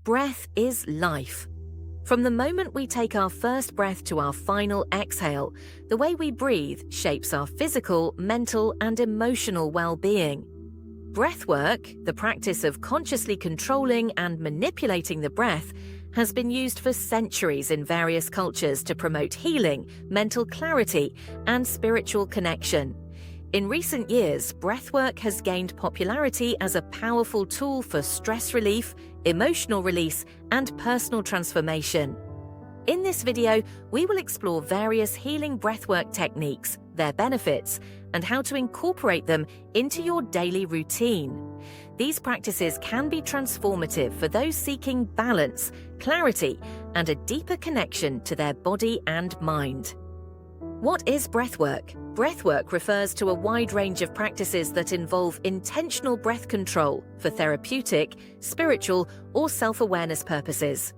Breath is life. From the moment we take our first breath to our final exhale, the way we breathe shapes our physical, mental, and emotional well-being. Breathwork, the practice of consciously controlling and manipulating the breath, has been used for centuries in various cultures to promote healing, mental clarity, and spiritual connection. In recent years, breathwork has gained popularity as a powerful tool for stress relief, emotional release, and personal transformation. In this video, we will explore various healing breathwork techniques, their benefits, and how to incorporate them into your daily routine. These practices can be transformative for those seeking balance, clarity, and a deeper connection to their body and mind. What is breathwork? Breathwork refers to a wide range of practices that involve intentional breath control for therapeutic, spiritual, or self-awareness purposes.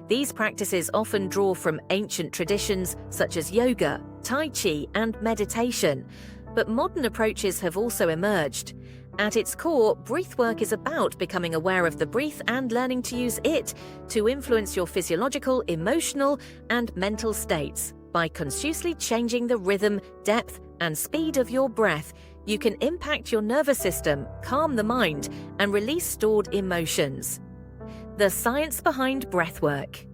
These practices often draw from ancient traditions such as yoga, tai chi, and meditation, but modern approaches have also emerged. At its core, breathwork is about becoming aware of the breath and learning to use it to influence your physiological, emotional, and mental states. By consciously changing the rhythm, depth, and speed of your breath, you can impact your nervous system, calm the mind, and release stored emotions. The science behind breathwork.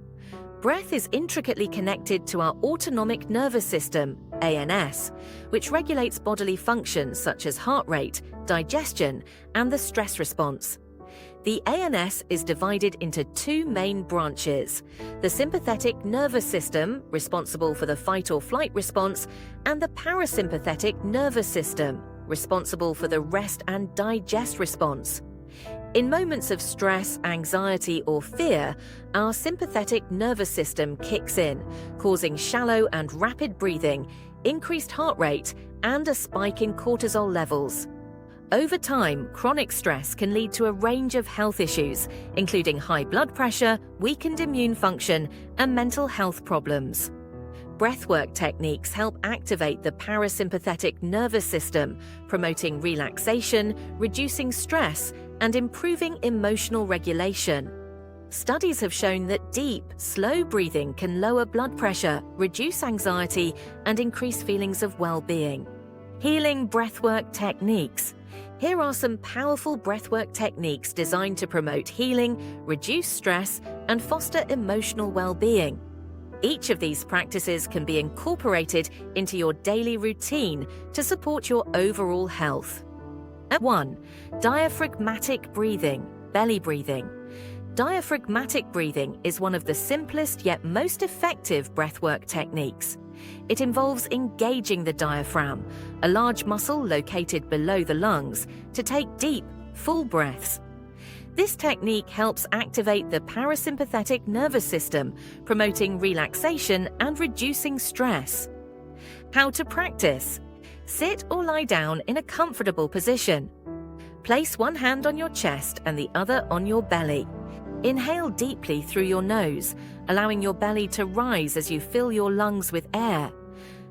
Breath is intricately connected to our autonomic nervous system, ANS, which regulates bodily functions such as heart rate, digestion, and the stress response. The ANS is divided into two main branches: the sympathetic nervous system, responsible for the fight or flight response, and the parasympathetic nervous system, responsible for the rest and digest response. In moments of stress, anxiety, or fear, our sympathetic nervous system kicks in, causing shallow and rapid breathing, increased heart rate, and a spike in cortisol levels. Over time, chronic stress can lead to a range of health issues, including high blood pressure, weakened immune function, and mental health problems. Breathwork techniques help activate the parasympathetic nervous system, promoting relaxation, reducing stress, and improving emotional regulation. Studies have shown that deep, slow breathing can lower blood pressure, reduce anxiety, and increase feelings of well-being. Healing breathwork techniques. Here are some powerful breathwork techniques designed to promote healing, reduce stress, and foster emotional well-being. Each of these practices can be incorporated into your daily routine to support your overall health. 1. Diaphragmatic breathing, belly breathing. Diaphragmatic breathing is one of the simplest yet most effective breathwork techniques. It involves engaging the diaphragm, a large muscle located below the lungs, to take deep, full breaths. This technique helps activate the parasympathetic nervous system, promoting relaxation and reducing stress. How to practice. Sit or lie down in a comfortable position. Place one hand on your chest and the other on your belly. Inhale deeply through your nose, allowing your belly to rise as you fill your lungs with air.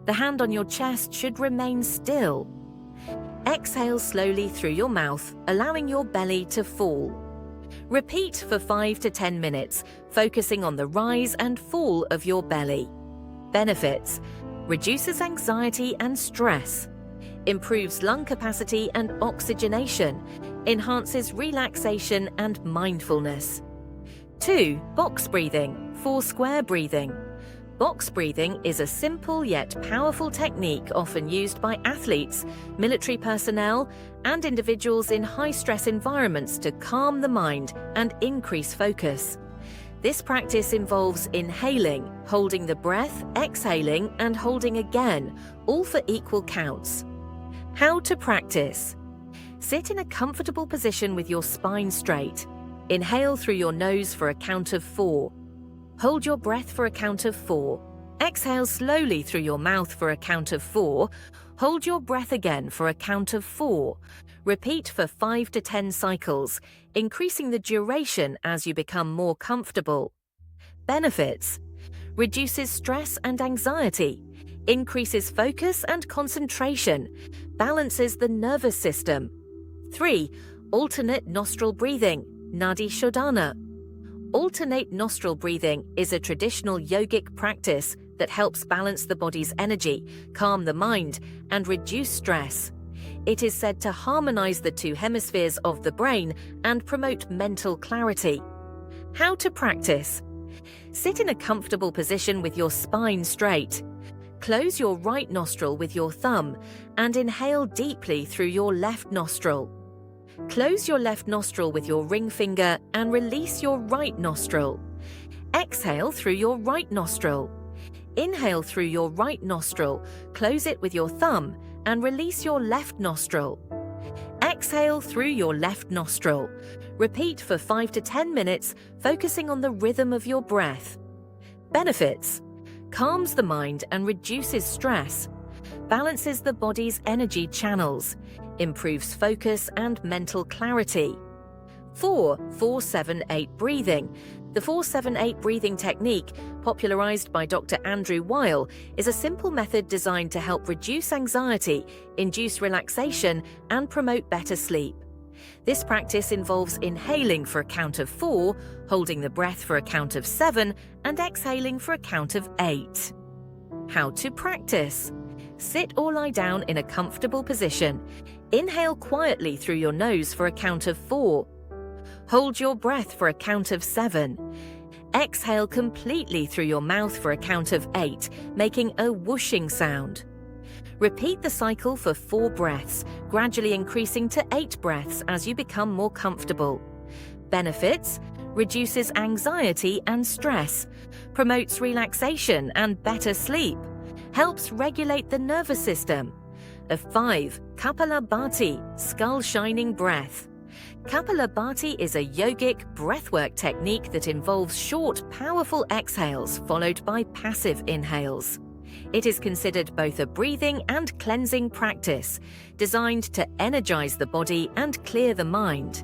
The hand on your chest should remain still. Exhale slowly through your mouth, allowing your belly to fall. Repeat for 5 to 10 minutes, focusing on the rise and fall of your belly. Benefits: reduces anxiety and stress, improves lung capacity and oxygenation, enhances relaxation and mindfulness. 2. Box breathing, square breathing. Box breathing is a simple yet powerful technique often used by athletes, military personnel, and individuals in high-stress environments to calm the mind and increase focus. This practice involves inhaling, holding the breath, exhaling, and holding again, all for equal counts. How to practice. Sit in a comfortable position with your spine straight. Inhale through your nose for a count of 4. Hold your breath for a count of 4. Exhale slowly through your mouth for a count of 4. Hold your breath again for a count of 4. Repeat for 5 to 10 cycles, increasing the duration as you become more comfortable. Benefits: reduces stress and anxiety, increases focus and concentration, balances the nervous system. 3. Alternate nostril breathing, Nadi Shodhana. Alternate nostril breathing is a traditional yogic practice that helps balance the body's energy, calm the mind, and reduce stress. It is said to harmonize the two hemispheres of the brain and promote mental clarity. How to practice? Sit in a comfortable position with your spine straight. Close your right nostril with your thumb and inhale deeply through your left nostril. Close your left nostril with your ring finger and release your right nostril. Exhale through your right nostril. Inhale through your right nostril, close it with your thumb, and release your left nostril. Exhale through your left nostril. Repeat for 5 to 10 minutes, focusing on the rhythm of your breath. Benefits: calms the mind and reduces stress, balances the body's energy channels, improves focus and mental clarity. 4-4-7-8 breathing. The 4-7-8 breathing technique, popularized by Dr. Andrew Weil, is a simple method designed to help reduce anxiety, induce relaxation, and promote better sleep. This practice involves inhaling for a count of 4, holding the breath for a count of 7, and exhaling for a count of 8. How to practice? Sit or lie down in a comfortable position. Inhale quietly through your nose for a count of 4. Hold your breath for a count of 7. Exhale completely through your mouth for a count of 8, making a whooshing sound. Repeat the cycle for 4 breaths, gradually increasing to 8 breaths as you become more comfortable. Benefits: reduces anxiety and stress, promotes relaxation and better sleep, helps regulate the nervous system. 5. Kapalabhati, skull shining breath. Kapalabhati is a yogic breathwork technique that involves short, powerful exhales followed by passive inhales. It is considered both a breathing and cleansing practice, designed to energize the body and clear the mind.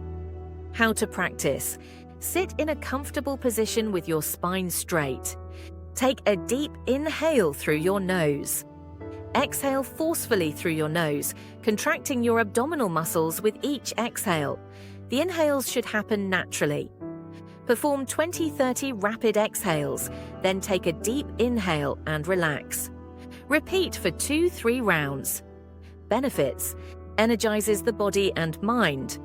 How to practice? Sit in a comfortable position with your spine straight. Take a deep inhale through your nose. Exhale forcefully through your nose, contracting your abdominal muscles with each exhale. The inhales should happen naturally. Perform 20-30 rapid exhales, then take a deep inhale and relax. Repeat for 2-3 rounds. Benefits: energizes the body and mind,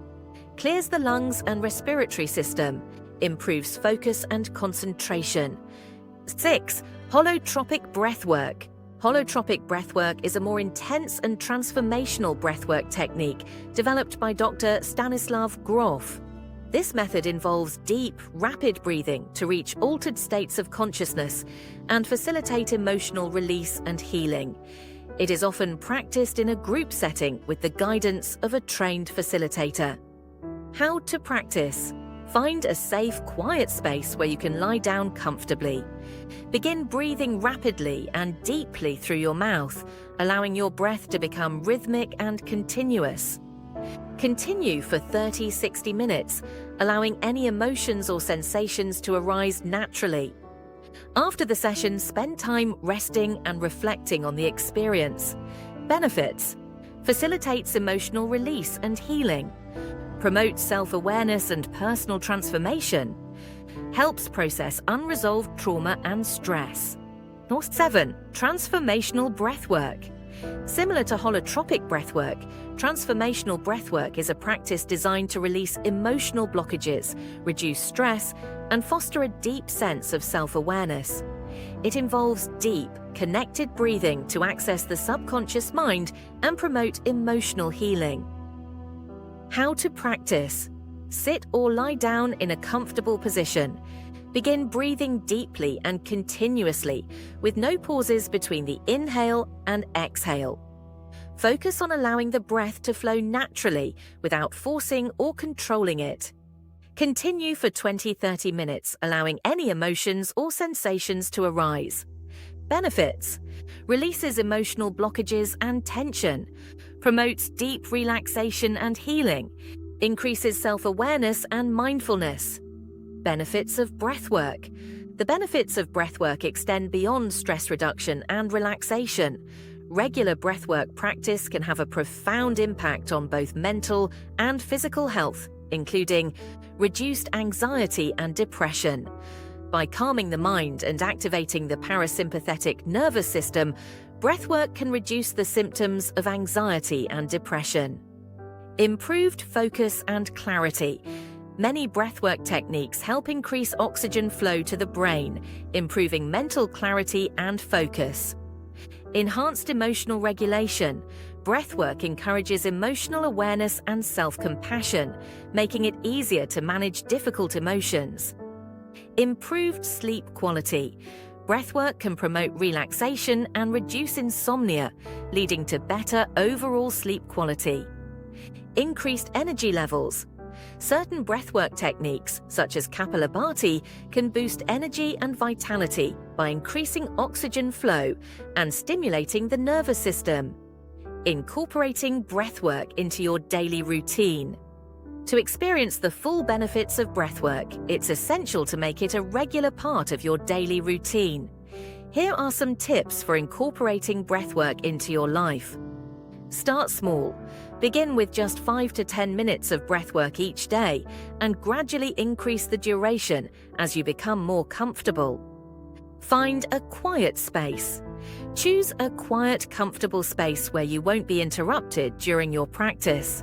clears the lungs and respiratory system, improves focus and concentration. 6. Holotropic breathwork. Holotropic breathwork is a more intense and transformational breathwork technique developed by Dr. Stanislav Grof. This method involves deep, rapid breathing to reach altered states of consciousness and facilitate emotional release and healing. It is often practiced in a group setting with the guidance of a trained facilitator. How to practice? Find a safe, quiet space where you can lie down comfortably. Begin breathing rapidly and deeply through your mouth, allowing your breath to become rhythmic and continuous. Continue for 30-60 minutes, allowing any emotions or sensations to arise naturally. After the session, spend time resting and reflecting on the experience. Benefits: facilitates emotional release and healing, promotes self-awareness and personal transformation, helps process unresolved trauma and stress. 7. Transformational breathwork. Similar to holotropic breathwork, transformational breathwork is a practice designed to release emotional blockages, reduce stress, and foster a deep sense of self-awareness. It involves deep, connected breathing to access the subconscious mind and promote emotional healing. How to practice? Sit or lie down in a comfortable position. Begin breathing deeply and continuously, with no pauses between the inhale and exhale. Focus on allowing the breath to flow naturally without forcing or controlling it. Continue for 20-30 minutes, allowing any emotions or sensations to arise. Benefits: releases emotional blockages and tension, promotes deep relaxation and healing, increases self-awareness and mindfulness. Benefits of breathwork. The benefits of breathwork extend beyond stress reduction and relaxation. Regular breathwork practice can have a profound impact on both mental and physical health, including reduced anxiety and depression. By calming the mind and activating the parasympathetic nervous system, breathwork can reduce the symptoms of anxiety and depression. Improved focus and clarity. Many breathwork techniques help increase oxygen flow to the brain, improving mental clarity and focus. Enhanced emotional regulation. Breathwork encourages emotional awareness and self-compassion, making it easier to manage difficult emotions. Improved sleep quality. Breathwork can promote relaxation and reduce insomnia, leading to better overall sleep quality. Increased energy levels. Certain breathwork techniques, such as Kapalabhati, can boost energy and vitality by increasing oxygen flow and stimulating the nervous system. Incorporating breathwork into your daily routine. To experience the full benefits of breathwork, it's essential to make it a regular part of your daily routine. Here are some tips for incorporating breathwork into your life. Start small. Begin with just 5 to 10 minutes of breathwork each day and gradually increase the duration as you become more comfortable. Find a quiet space. Choose a quiet, comfortable space where you won't be interrupted during your practice.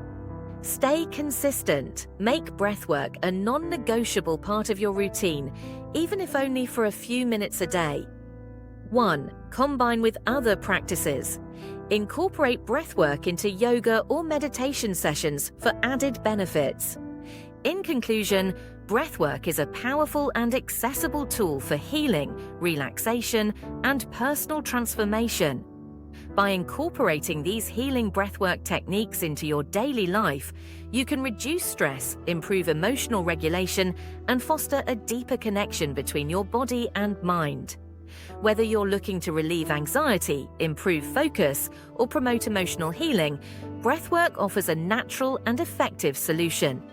Stay consistent. Make breathwork a non-negotiable part of your routine, even if only for a few minutes a day. 1. Combine with other practices. Incorporate breathwork into yoga or meditation sessions for added benefits. In conclusion, breathwork is a powerful and accessible tool for healing, relaxation, and personal transformation. By incorporating these healing breathwork techniques into your daily life, you can reduce stress, improve emotional regulation, and foster a deeper connection between your body and mind. Whether you're looking to relieve anxiety, improve focus, or promote emotional healing, breathwork offers a natural and effective solution.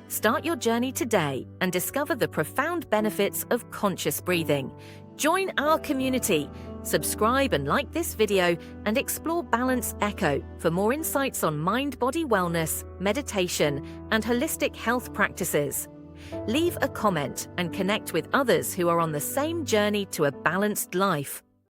Start your journey today and discover the profound benefits of conscious breathing. Join our community. Subscribe and like this video and explore Balance Echo for more insights on mind-body wellness, meditation, and holistic health practices. Leave a comment and connect with others who are on the same journey to a balanced life.